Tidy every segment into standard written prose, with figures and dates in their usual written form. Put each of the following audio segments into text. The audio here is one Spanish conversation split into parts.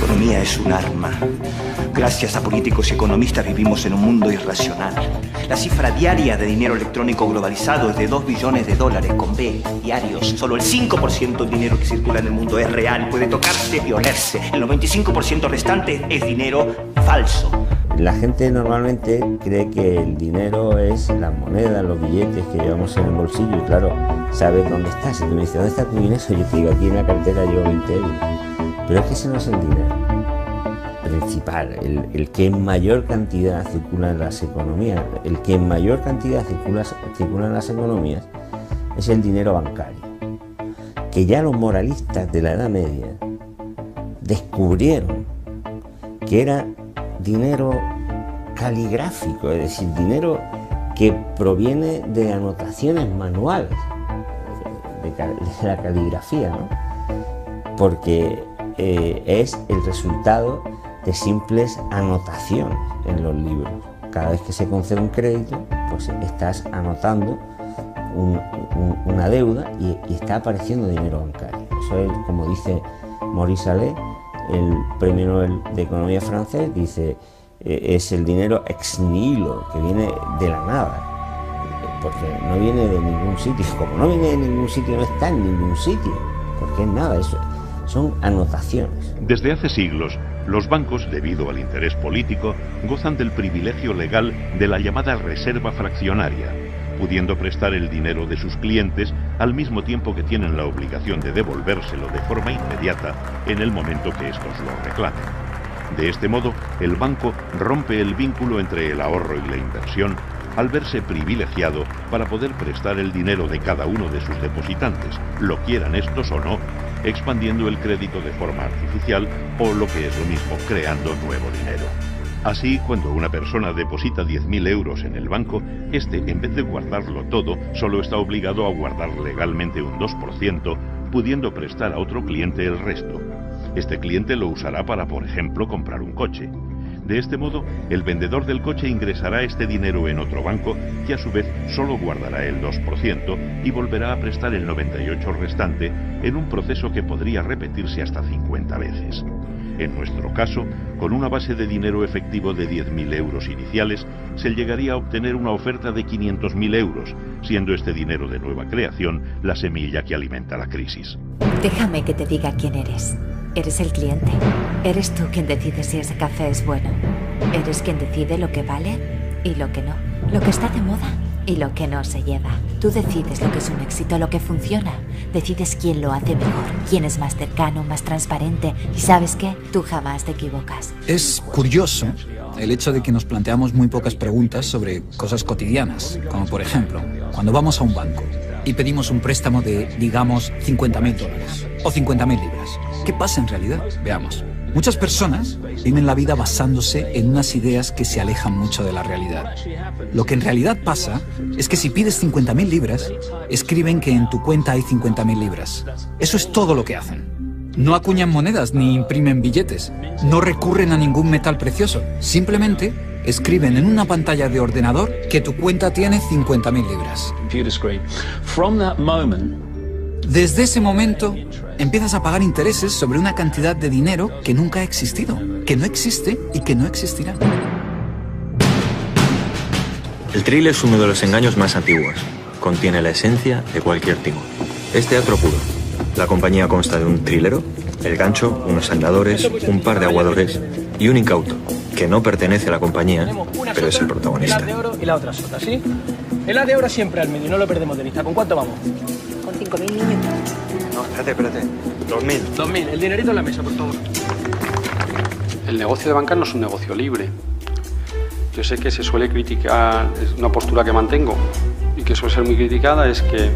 economía es un arma. Gracias a políticos y economistas vivimos en un mundo irracional. La cifra diaria de dinero electrónico globalizado es de $2 billones con B, diarios. Solo el 5% del dinero que circula en el mundo es real, puede tocarse y olerse. El 95% restante es dinero falso. La gente normalmente cree que el dinero es las monedas, los billetes que llevamos en el bolsillo y claro, sabe dónde está. Si tú me dices, ¿dónde está tu dinero? Yo te digo, aquí en la cartera llevo 20 euros. Pero es que ese no es el dinero principal, el que en mayor cantidad circula en las economías, el que en mayor cantidad circula en las economías es el dinero bancario, que ya los moralistas de la Edad Media descubrieron que era dinero caligráfico, es decir, dinero que proviene de anotaciones manuales, de la caligrafía, ¿no? Porque es el resultado de simples anotaciones en los libros. Cada vez que se concede un crédito, pues estás anotando una deuda y está apareciendo dinero bancario. Eso es, como dice Maurice Allais, el premio Nobel de Economía francés, dice, es el dinero ex nihilo, que viene de la nada, porque no viene de ningún sitio. Como no viene de ningún sitio, no está en ningún sitio, porque es nada, eso son anotaciones. Desde hace siglos, los bancos, debido al interés político, gozan del privilegio legal de la llamada reserva fraccionaria, pudiendo prestar el dinero de sus clientes al mismo tiempo que tienen la obligación de devolvérselo de forma inmediata en el momento que estos lo reclamen. De este modo, el banco rompe el vínculo entre el ahorro y la inversión al verse privilegiado para poder prestar el dinero de cada uno de sus depositantes, lo quieran estos o no, expandiendo el crédito de forma artificial o, lo que es lo mismo, creando nuevo dinero. Así, cuando una persona deposita 10.000 euros en el banco, este, en vez de guardarlo todo, solo está obligado a guardar legalmente un 2%, pudiendo prestar a otro cliente el resto. Este cliente lo usará para, por ejemplo, comprar un coche. De este modo, el vendedor del coche ingresará este dinero en otro banco, que a su vez solo guardará el 2% y volverá a prestar el 98% restante en un proceso que podría repetirse hasta 50 veces. En nuestro caso, con una base de dinero efectivo de 10.000 euros iniciales, se llegaría a obtener una oferta de 500.000 euros, siendo este dinero de nueva creación la semilla que alimenta la crisis. Déjame que te diga quién eres. Eres el cliente. Eres tú quien decide si ese café es bueno. Eres quien decide lo que vale y lo que no. Lo que está de moda y lo que no se lleva. Tú decides lo que es un éxito, lo que funciona. Decides quién lo hace mejor, quién es más cercano, más transparente. ¿Y sabes qué? Tú jamás te equivocas. Es curioso el hecho de que nos planteamos muy pocas preguntas sobre cosas cotidianas, como por ejemplo, cuando vamos a un banco y pedimos un préstamo de, digamos, $50.000 o 50.000 libras. ¿Qué pasa en realidad? Veamos. Muchas personas viven la vida basándose en unas ideas que se alejan mucho de la realidad. Lo que en realidad pasa es que si pides 50.000 libras, escriben que en tu cuenta hay 50.000 libras. Eso es todo lo que hacen. No acuñan monedas ni imprimen billetes. No recurren a ningún metal precioso. Simplemente escriben en una pantalla de ordenador que tu cuenta tiene 50.000 libras. Desde ese momento, empiezas a pagar intereses sobre una cantidad de dinero que nunca ha existido, que no existe y que no existirá. El trill es uno de los engaños más antiguos. Contiene la esencia de cualquier timo. Es teatro puro. La compañía consta de un trilero, el gancho, unos andadores, un par de aguadores y un incauto, que no pertenece a la compañía, pero es el protagonista. El de oro y la otra sota, ¿sí? El de oro siempre al medio, no lo perdemos de vista. ¿Con cuánto vamos? Con 5.000 niños. No, espérate. 2.000. 2.000. El dinerito en la mesa, por favor. El negocio de banca no es un negocio libre. Yo sé que se suele criticar, es una postura que mantengo y que suele ser muy criticada, es que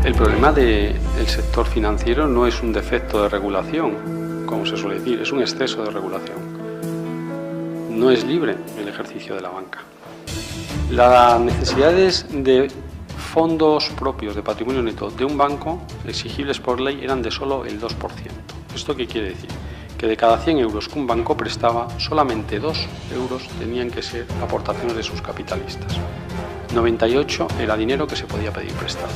el problema del sector financiero no es un defecto de regulación, como se suele decir, es un exceso de regulación. No es libre el ejercicio de la banca. Las necesidades de fondos propios de patrimonio neto de un banco exigibles por ley eran de solo el 2%. ¿Esto qué quiere decir? Que de cada 100 euros que un banco prestaba, solamente 2 euros tenían que ser aportaciones de sus capitalistas. 98 era dinero que se podía pedir prestado.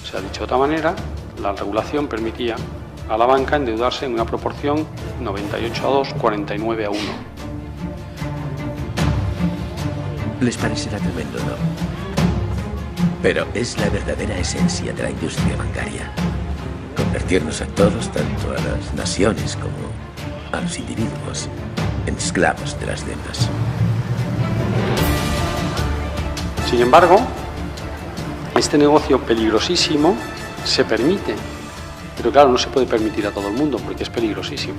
O sea, dicho de otra manera, la regulación permitía a la banca endeudarse en una proporción 98:2, 49:1. Les parecerá tremendo, ¿no? Pero es la verdadera esencia de la industria bancaria. Convertirnos a todos, tanto a las naciones como a los individuos, en esclavos de las deudas. Sin embargo, este negocio peligrosísimo se permite, pero claro, no se puede permitir a todo el mundo porque es peligrosísimo.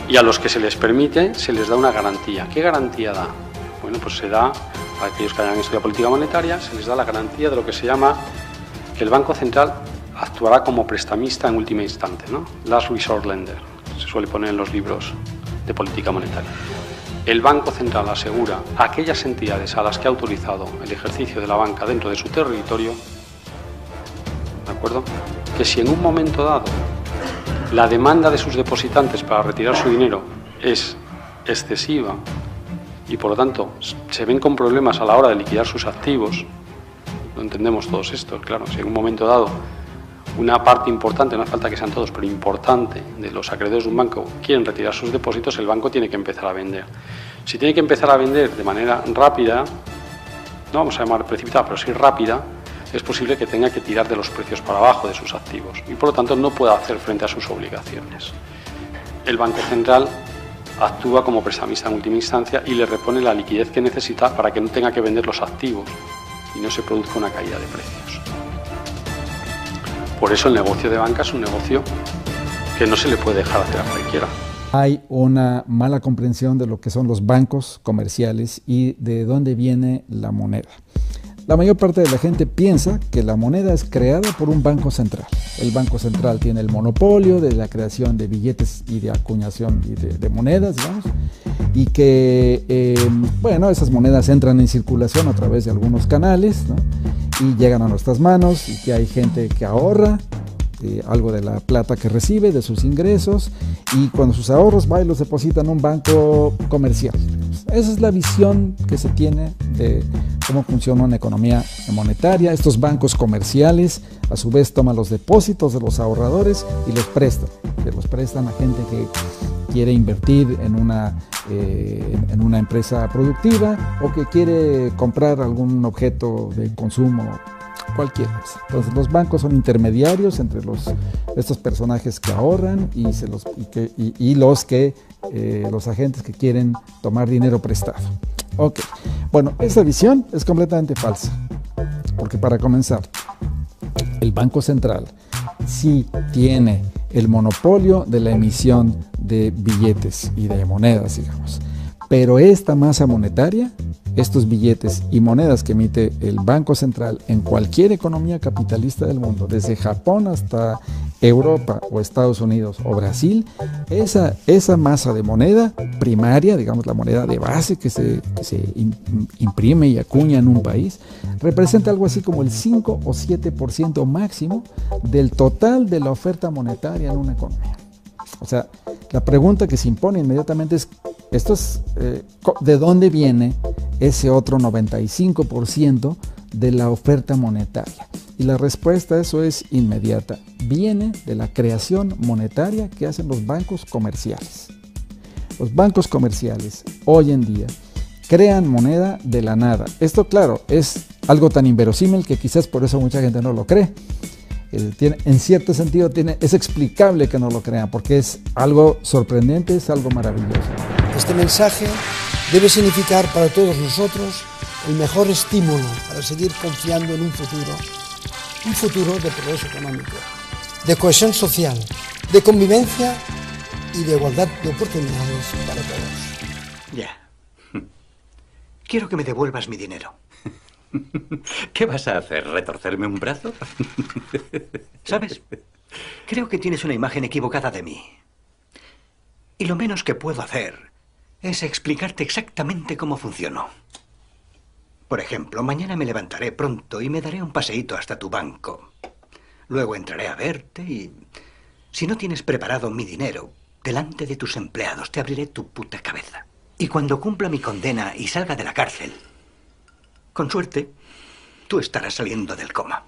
Y a los que se les permite, se les da una garantía. ¿Qué garantía da? Bueno, pues se da, a aquellos que hayan estudiado política monetaria, se les da la garantía de lo que se llama que el Banco Central actuará como prestamista en última instancia, ¿no? Last Resort Lender, se suele poner en los libros de política monetaria. El Banco Central asegura a aquellas entidades a las que ha autorizado el ejercicio de la banca dentro de su territorio, ¿de acuerdo?, que si en un momento dado la demanda de sus depositantes para retirar su dinero es excesiva y por lo tanto se ven con problemas a la hora de liquidar sus activos, lo entendemos todos esto, claro, si en un momento dado una parte importante, no hace falta que sean todos, pero importante, de los acreedores de un banco quieren retirar sus depósitos, el banco tiene que empezar a vender. Si tiene que empezar a vender de manera rápida, no vamos a llamar precipitada, pero sí rápida, es posible que tenga que tirar de los precios para abajo de sus activos y por lo tanto no pueda hacer frente a sus obligaciones. El Banco Central actúa como prestamista en última instancia y le repone la liquidez que necesita para que no tenga que vender los activos y no se produzca una caída de precios. Por eso el negocio de banca es un negocio que no se le puede dejar hacer a cualquiera. Hay una mala comprensión de lo que son los bancos comerciales y de dónde viene la moneda. La mayor parte de la gente piensa que la moneda es creada por un banco central. El banco central tiene el monopolio de la creación de billetes y de acuñación y de monedas, digamos, y que, bueno, esas monedas entran en circulación a través de algunos canales, ¿no?, y llegan a nuestras manos, y que hay gente que ahorra algo de la plata que recibe, de sus ingresos, y cuando sus ahorros va y los deposita en un banco comercial. Esa es la visión que se tiene de cómo funciona una economía monetaria. Estos bancos comerciales a su vez toman los depósitos de los ahorradores y los prestan. Que los prestan a gente que quiere invertir en una empresa productiva o que quiere comprar algún objeto de consumo, cualquier cosa. Entonces los bancos son intermediarios entre estos personajes que ahorran y los agentes que quieren tomar dinero prestado. Ok, bueno, esa visión es completamente falsa, porque para comenzar, el Banco Central sí tiene el monopolio de la emisión de billetes y de monedas, digamos, pero esta masa monetaria, estos billetes y monedas que emite el Banco Central en cualquier economía capitalista del mundo, desde Japón hasta Europa o Estados Unidos o Brasil, esa masa de moneda primaria, digamos la moneda de base que se imprime y acuña en un país, representa algo así como el 5 o 7% máximo del total de la oferta monetaria en una economía. O sea, la pregunta que se impone inmediatamente es, ¿de dónde viene ese otro 95% de la oferta monetaria? Y la respuesta a eso es inmediata. Viene de la creación monetaria que hacen los bancos comerciales. Los bancos comerciales hoy en día crean moneda de la nada. Esto, claro, es algo tan inverosímil que quizás por eso mucha gente no lo cree. En cierto sentido es explicable que no lo crean, porque es algo sorprendente, es algo maravilloso. Este mensaje debe significar para todos nosotros el mejor estímulo para seguir confiando en un futuro de progreso económico, de cohesión social, de convivencia y de igualdad de oportunidades para todos. Ya. Quiero que me devuelvas mi dinero. ¿Qué vas a hacer? ¿Retorcerme un brazo? ¿Sabes? Creo que tienes una imagen equivocada de mí. Y lo menos que puedo hacer es explicarte exactamente cómo funciono. Por ejemplo, mañana me levantaré pronto y me daré un paseíto hasta tu banco. Luego entraré a verte y, si no tienes preparado mi dinero, delante de tus empleados te abriré tu puta cabeza. Y cuando cumpla mi condena y salga de la cárcel, con suerte, tú estarás saliendo del coma.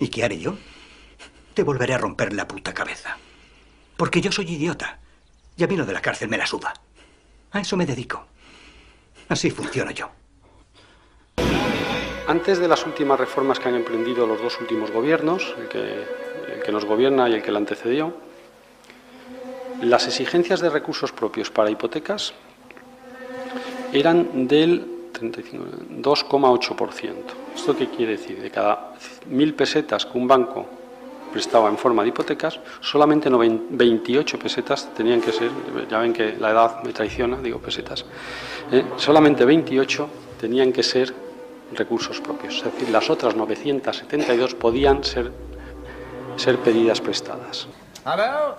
¿Y qué haré yo? te volveré a romper la puta cabeza. Porque yo soy idiota. Y a mí lo de la cárcel me la suda. A eso me dedico. Así funciono yo. Antes de las últimas reformas que han emprendido los dos últimos gobiernos, el que nos gobierna y el que le antecedió, las exigencias de recursos propios para hipotecas eran del 2,8%. ¿Esto qué quiere decir? De cada 1.000 pesetas que un banco prestaba en forma de hipotecas, solamente 28 pesetas tenían que ser, ya ven que la edad me traiciona, digo pesetas, solamente 28 tenían que ser recursos propios. Es decir, las otras 972 podían ser pedidas prestadas. Hello?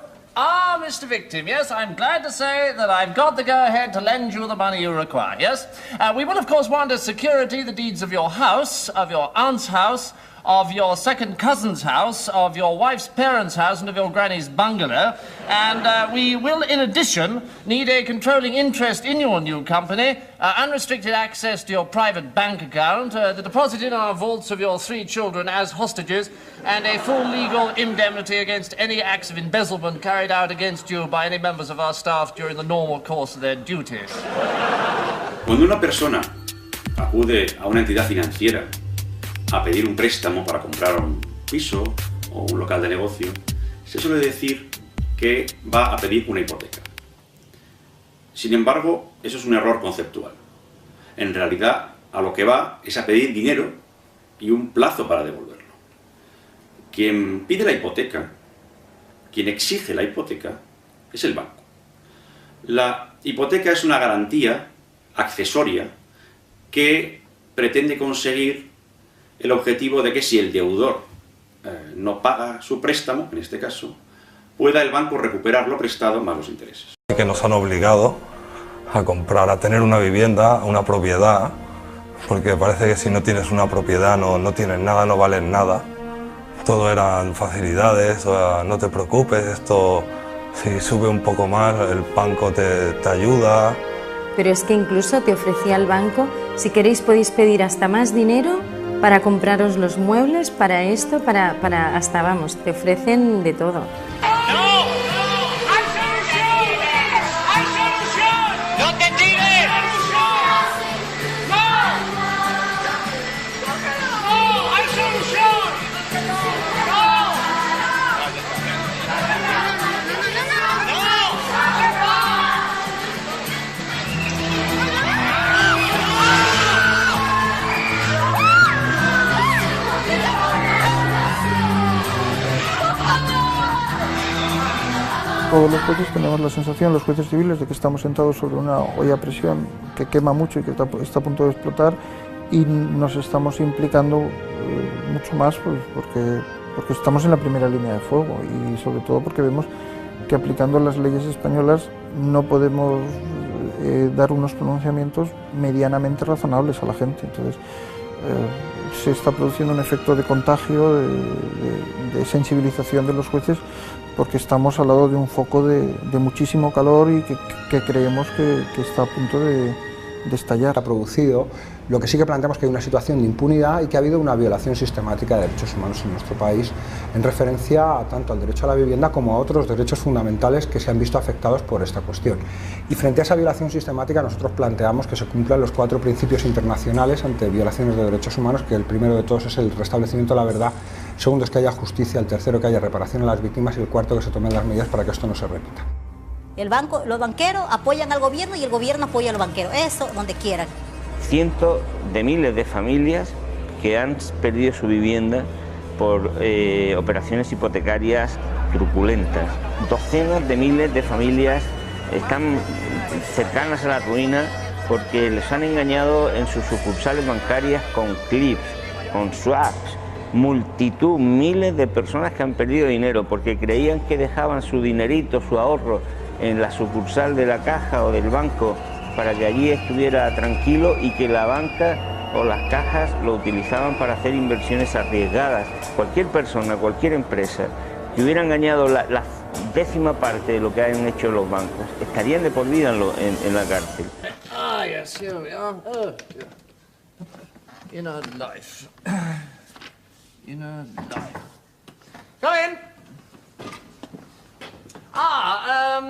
Mr. Victim, yes, I'm glad to say that I've got the go-ahead to lend you the money you require, yes? We will, of course, want as security the deeds of your house, of your aunt's house, of your second cousin's house, of your wife's parents' house, and of your granny's bungalow. And we will, in addition, need a controlling interest in your new company, unrestricted access to your private bank account, the deposit in our vaults of your 3 children as hostages, and a full legal indemnity against any acts of embezzlement carried out against you by any members of our staff during the normal course of their duties. Cuando una persona acude a una entidad financiera a pedir un préstamo para comprar un piso o un local de negocio, se suele decir que va a pedir una hipoteca. Sin embargo, eso es un error conceptual. En realidad, a lo que va es a pedir dinero y un plazo para devolverlo. Quien pide la hipoteca, quien exige la hipoteca, es el banco. La hipoteca es una garantía accesoria que pretende conseguir el objetivo de que si el deudor no paga su préstamo, en este caso, pueda el banco recuperar lo prestado más los intereses. Que nos han obligado a comprar, a tener una vivienda, una propiedad, porque parece que si no tienes una propiedad no tienes nada, no vales nada. Todo eran facilidades, no te preocupes, esto si sube un poco más el banco te ayuda. Pero es que incluso te ofrecía el banco, si queréis podéis pedir hasta más dinero para compraros los muebles, para esto, para hasta, vamos, te ofrecen de todo. Todos los jueces tenemos la sensación, los jueces civiles, de que estamos sentados sobre una olla a presión que quema mucho y que está a punto de explotar, y nos estamos implicando mucho más pues, porque estamos en la primera línea de fuego, y sobre todo porque vemos que aplicando las leyes españolas no podemos dar unos pronunciamientos medianamente razonables a la gente. Entonces se está produciendo un efecto de contagio, de sensibilización de los jueces, porque estamos al lado de un foco de muchísimo calor y que creemos que está a punto de estallar. Ha producido, lo que sí que planteamos que hay una situación de impunidad y que ha habido una violación sistemática de derechos humanos en nuestro país en referencia tanto al derecho a la vivienda como a otros derechos fundamentales que se han visto afectados por esta cuestión. Y frente a esa violación sistemática nosotros planteamos que se cumplan los 4 principios internacionales ante violaciones de derechos humanos, que el primero de todos es el restablecimiento de la verdad, el segundo es que haya justicia, el tercero que haya reparación a las víctimas y el cuarto que se tomen las medidas para que esto no se repita. Los banqueros apoyan al gobierno y el gobierno apoya a los banqueros, eso donde quieran. Cientos de miles de familias que han perdido su vivienda por operaciones hipotecarias truculentas. Docenas de miles de familias están cercanas a la ruina porque les han engañado en sus sucursales bancarias con clips, con swaps. Multitud, miles de personas que han perdido dinero porque creían que dejaban su dinerito, su ahorro en la sucursal de la caja o del banco para que allí estuviera tranquilo, y que la banca o las cajas lo utilizaban para hacer inversiones arriesgadas. Cualquier persona, cualquier empresa que hubiera engañado la 10ª parte de lo que han hecho los bancos estarían de por vida en la cárcel. Ah, yes, here we are. In a life. In a life. Come in.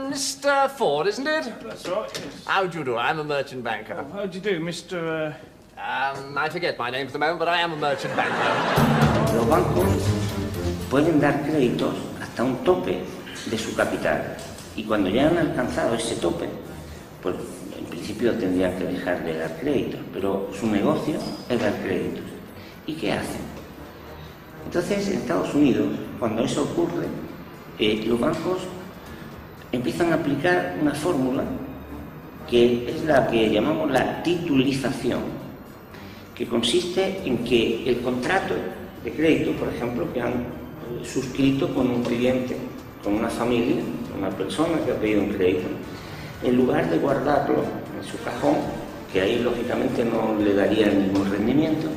Mr. Ford, isn't it? That's right, yes. How do you do? I'm a merchant banker. Oh, how do you do, Mr. I forget my name for the moment, but I am a merchant banker. Los bancos pueden dar créditos hasta un tope de su capital y cuando ya han alcanzado ese tope, pues en principio tendrían que dejar de dar créditos, pero su negocio es dar créditos. ¿Y qué hacen? Entonces, en Estados Unidos, cuando eso ocurre, los bancos empiezan a aplicar una fórmula que es la que llamamos la titulización, que consiste en que el contrato de crédito, por ejemplo, que han suscrito con un cliente, con una familia, una persona que ha pedido un crédito, en lugar de guardarlo en su cajón, que ahí lógicamente no le daría ningún rendimiento,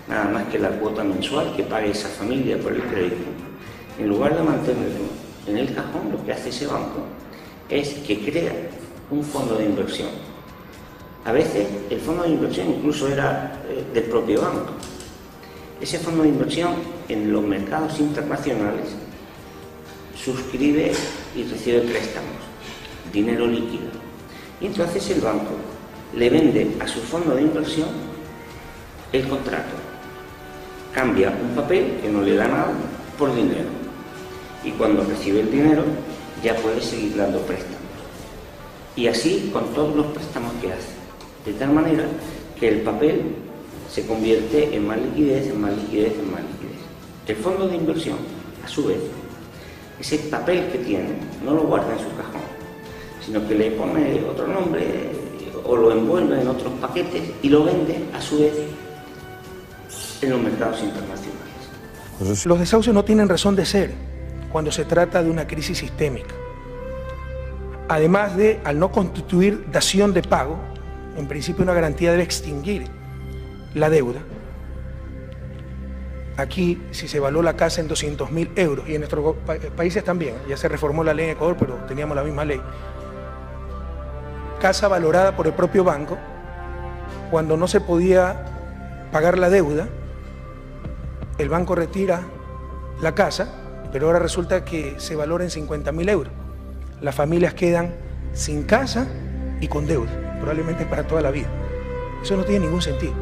nada más que la cuota mensual que pague esa familia por el crédito, en lugar de mantenerlo en el cajón, lo que hace ese banco es que crea un fondo de inversión. A veces el fondo de inversión incluso era del propio banco. Ese fondo de inversión en los mercados internacionales suscribe y recibe préstamos, dinero líquido. Y entonces el banco le vende a su fondo de inversión el contrato. Cambia un papel que no le da nada por dinero. Y cuando recibe el dinero ya puede seguir dando préstamos. Y así con todos los préstamos que hace. De tal manera que el papel se convierte en más liquidez, en más liquidez, en más liquidez. El fondo de inversión, a su vez, ese papel que tiene, no lo guarda en su cajón, sino que le pone otro nombre o lo envuelve en otros paquetes y lo vende, a su vez, en los mercados internacionales. Los desahucios no tienen razón de ser cuando se trata de una crisis sistémica. Además de, al no constituir dación de pago, en principio una garantía debe extinguir la deuda. Aquí, si se evaluó la casa en 200.000 euros, y en nuestros países también, ya se reformó la ley en Ecuador, pero teníamos la misma ley, casa valorada por el propio banco, cuando no se podía pagar la deuda, el banco retira la casa, pero ahora resulta que se valora en 50.000 euros. Las familias quedan sin casa y con deuda, probablemente para toda la vida. Eso no tiene ningún sentido.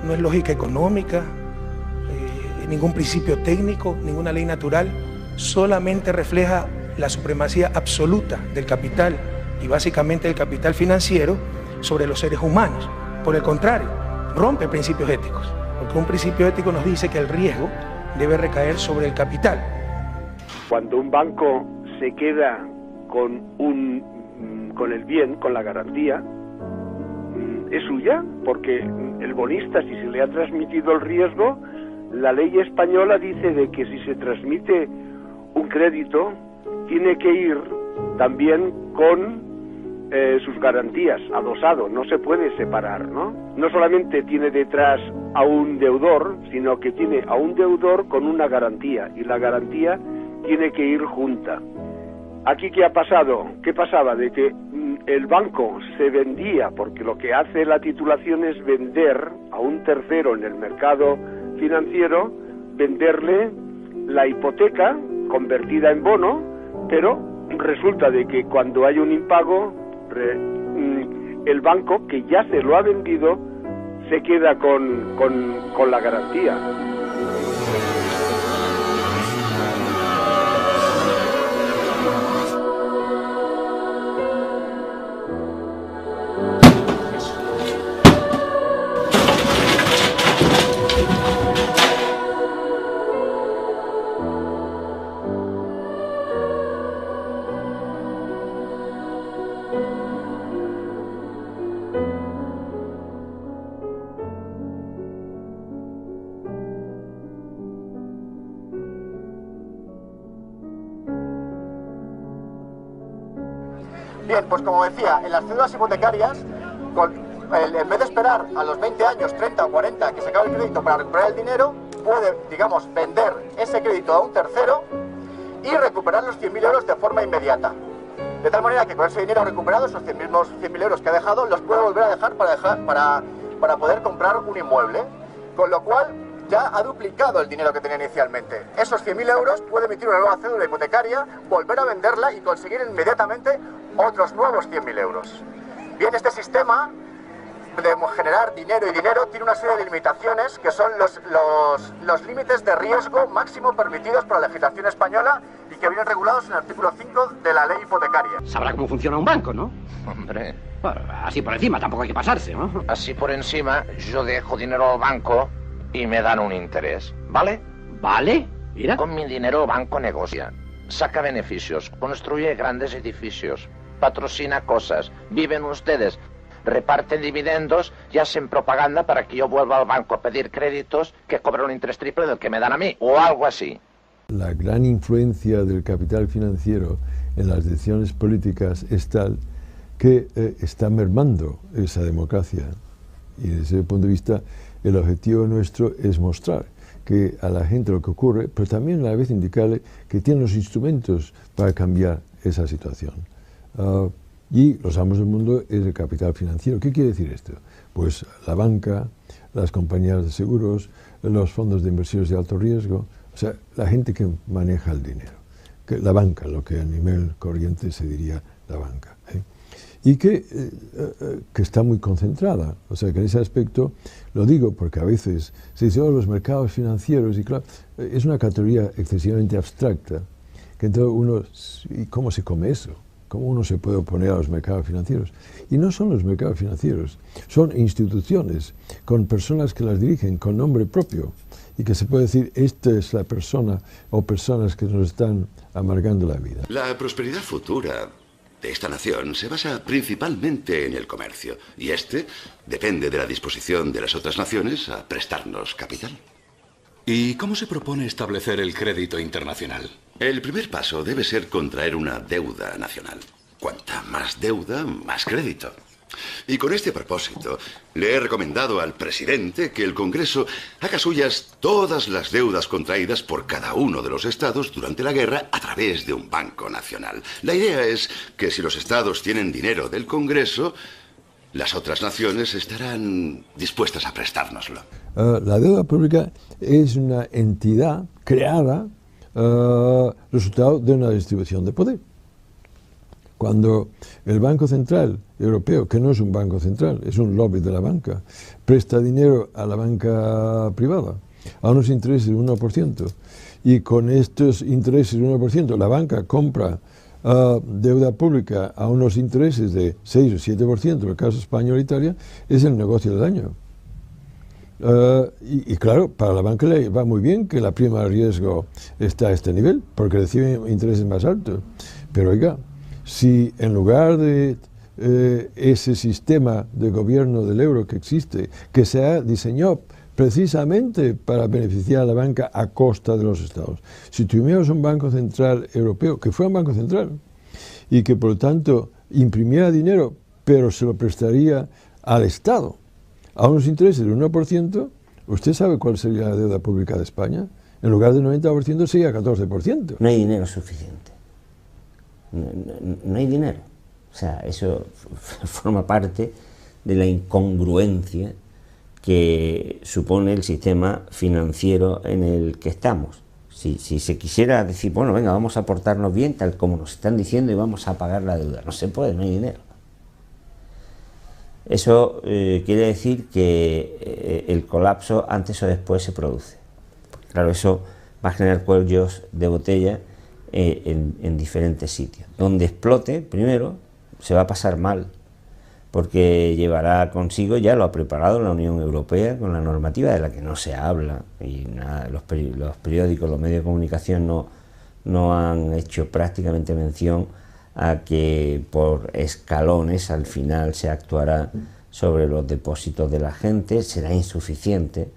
No es lógica económica, ningún principio técnico, ninguna ley natural, solamente refleja la supremacía absoluta del capital y básicamente del capital financiero sobre los seres humanos. Por el contrario, rompe principios éticos, porque un principio ético nos dice que el riesgo debe recaer sobre el capital. Cuando un banco se queda con el bien, con la garantía, es suya, porque el bonista, si se le ha transmitido el riesgo, la ley española dice de que si se transmite un crédito, tiene que ir también con sus garantías, adosado, no se puede separar, ¿no? No solamente tiene detrás a un deudor, sino que tiene a un deudor con una garantía, y la garantía tiene que ir junta. Aquí, ¿qué ha pasado? ¿Qué pasaba? De que el banco se vendía, porque lo que hace la titulación es vender a un tercero en el mercado financiero, venderle la hipoteca convertida en bono, pero resulta de que cuando hay un impago, el banco que ya se lo ha vendido se queda con la garantía. Bien, pues como decía, en las cédulas hipotecarias, en vez de esperar a los 20 años, 30 o 40 que se acabe el crédito para recuperar el dinero, puede, digamos, vender ese crédito a un tercero y recuperar los 100.000 euros de forma inmediata. De tal manera que con ese dinero recuperado, esos 100.000 euros que ha dejado, los puede volver a dejar para poder comprar un inmueble. Con lo cual, ya ha duplicado el dinero que tenía inicialmente. Esos 100.000 euros puede emitir una nueva cédula hipotecaria, volver a venderla y conseguir inmediatamente otros nuevos 100.000 euros. Bien, este sistema de generar dinero y dinero tiene una serie de limitaciones que son los límites de riesgo máximo permitidos por la legislación española y que vienen regulados en el artículo 5 de la ley hipotecaria. Sabrá cómo funciona un banco, ¿no? Hombre. Bueno, así por encima, tampoco hay que pasarse, ¿no? Así por encima, yo dejo dinero al banco y me dan un interés, ¿vale? ¿Vale? Mira. Con mi dinero el banco negocia, saca beneficios, construye grandes edificios, patrocina cosas, viven ustedes, reparten dividendos y hacen propaganda para que yo vuelva al banco a pedir créditos que cobren un interés triple del que me dan a mí, o algo así. La gran influencia del capital financiero en las decisiones políticas es tal que está mermando esa democracia. Y desde ese punto de vista, el objetivo nuestro es mostrar que a la gente lo que ocurre, pero también a la vez indicarle que tiene los instrumentos para cambiar esa situación. Y los amos del mundo es el capital financiero. ¿Qué quiere decir esto? Pues la banca, las compañías de seguros, los fondos de inversiones de alto riesgo, o sea, la gente que maneja el dinero. La banca, lo que a nivel corriente se diría la banca. Y que está muy concentrada. O sea, que en ese aspecto, lo digo porque a veces se dice, los mercados financieros, y claro, es una categoría excesivamente abstracta, que entonces uno, ¿y cómo se come eso? ¿Cómo uno se puede oponer a los mercados financieros? Y no son los mercados financieros, son instituciones con personas que las dirigen con nombre propio y que se puede decir, esta es la persona o personas que nos están amargando la vida. La prosperidad futura de esta nación se basa principalmente en el comercio y este depende de la disposición de las otras naciones a prestarnos capital. ¿Y cómo se propone establecer el crédito internacional? El primer paso debe ser contraer una deuda nacional. Cuanta más deuda, más crédito. Y con este propósito, le he recomendado al presidente que el Congreso haga suyas todas las deudas contraídas por cada uno de los estados durante la guerra a través de un banco nacional. La idea es que si los estados tienen dinero del Congreso, las otras naciones estarán dispuestas a prestárnoslo. La deuda pública es una entidad creada resultado de una distribución de poder. Cuando el Banco Central Europeo, que no es un banco central, es un lobby de la banca, presta dinero a la banca privada a unos intereses del 1%, y con estos intereses del 1% la banca compra deuda pública a unos intereses de 6 o 7%, en el caso español e Italia, es el negocio del año. Y claro, para la banca le va muy bien que la prima de riesgo está a este nivel, porque recibe intereses más altos. Pero oiga, si en lugar de ese sistema de gobierno del euro que existe, que se ha diseñado precisamente para beneficiar a la banca a costa de los estados, si tuviéramos un banco central europeo, que fuera un banco central, y que por lo tanto imprimiera dinero, pero se lo prestaría al Estado, a unos intereses del 1%, ¿usted sabe cuál sería la deuda pública de España? En lugar del 90% sería 14%. No hay dinero suficiente. No hay dinero. O sea, eso forma parte de la incongruencia que supone el sistema financiero en el que estamos. Si se quisiera decir, bueno, venga, vamos a portarnos bien, tal como nos están diciendo, y vamos a pagar la deuda. No se puede, no hay dinero. Eso quiere decir que el colapso antes o después se produce. Claro, eso va a generar cuellos de botella en diferentes sitios. Donde explote, primero, se va a pasar mal, porque llevará consigo, ya lo ha preparado la Unión Europea con la normativa de la que no se habla, y nada, los periódicos, los medios de comunicación no han hecho prácticamente mención a que por escalones al final se actuará sobre los depósitos de la gente, será insuficiente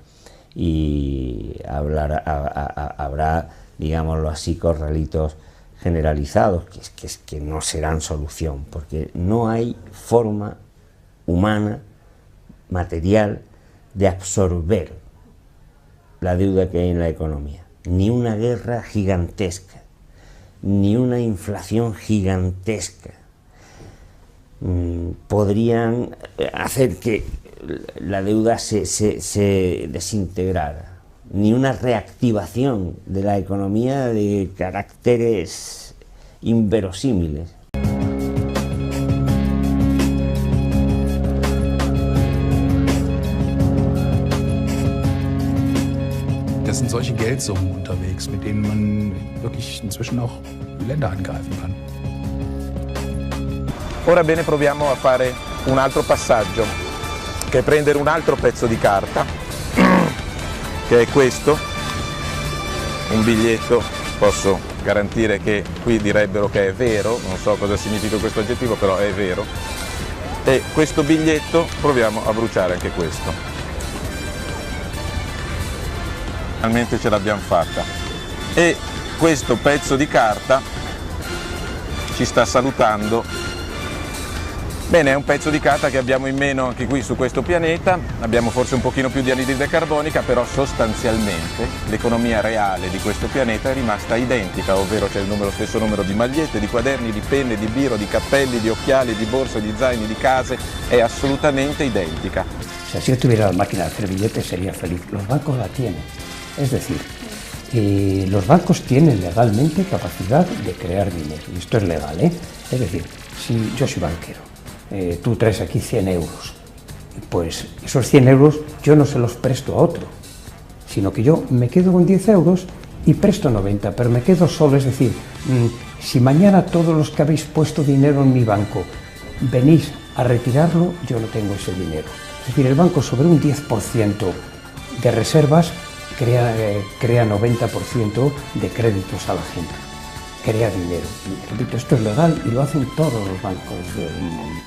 y habrá, digámoslo así, corralitos generalizados que no serán solución, porque no hay forma humana, material, de absorber la deuda que hay en la economía. Ni una guerra gigantesca, ni una inflación gigantesca podrían hacer que la deuda se desintegrara. ni una reactivación de la economía de caracteres inverosímiles. Das sind solche Geldsummen unterwegs, mit denen man wirklich inzwischen auch Länder angreifen kann. Ora bene, proviamo a fare un altro passaggio, che è prendere un altro pezzo di carta, che è questo, un biglietto, posso garantire che qui direbbero che è vero, non so cosa significa questo aggettivo, però è vero, e questo biglietto proviamo a bruciare anche questo. Finalmente ce l'abbiamo fatta e questo pezzo di carta ci sta salutando. Bene, è un pezzo di carta che abbiamo in meno anche qui su questo pianeta, abbiamo forse un pochino più di anidride carbonica, però sostanzialmente l'economia reale di questo pianeta è rimasta identica, ovvero c'è lo stesso numero di magliette, di quaderni, di penne, di biro, di cappelli, di occhiali, di borse, di zaini, di case, è assolutamente identica. O sea, si yo tuviera la máquina de hacer billetes sería feliz. Los bancos la tienen. Es decir, los bancos tienen legalmente capacidad de crear dinero, y esto es legal, ¿eh? Es decir, si yo soy banquero, tú traes aquí 100 euros, pues esos 100 euros yo no se los presto a otro, sino que yo me quedo con 10 euros y presto 90, pero me quedo solo, es decir, si mañana todos los que habéis puesto dinero en mi banco venís a retirarlo, yo no tengo ese dinero. Es decir, el banco sobre un 10% de reservas crea 90% de créditos a la gente, crea dinero. Y, repito, esto es legal y lo hacen todos los bancos del mundo.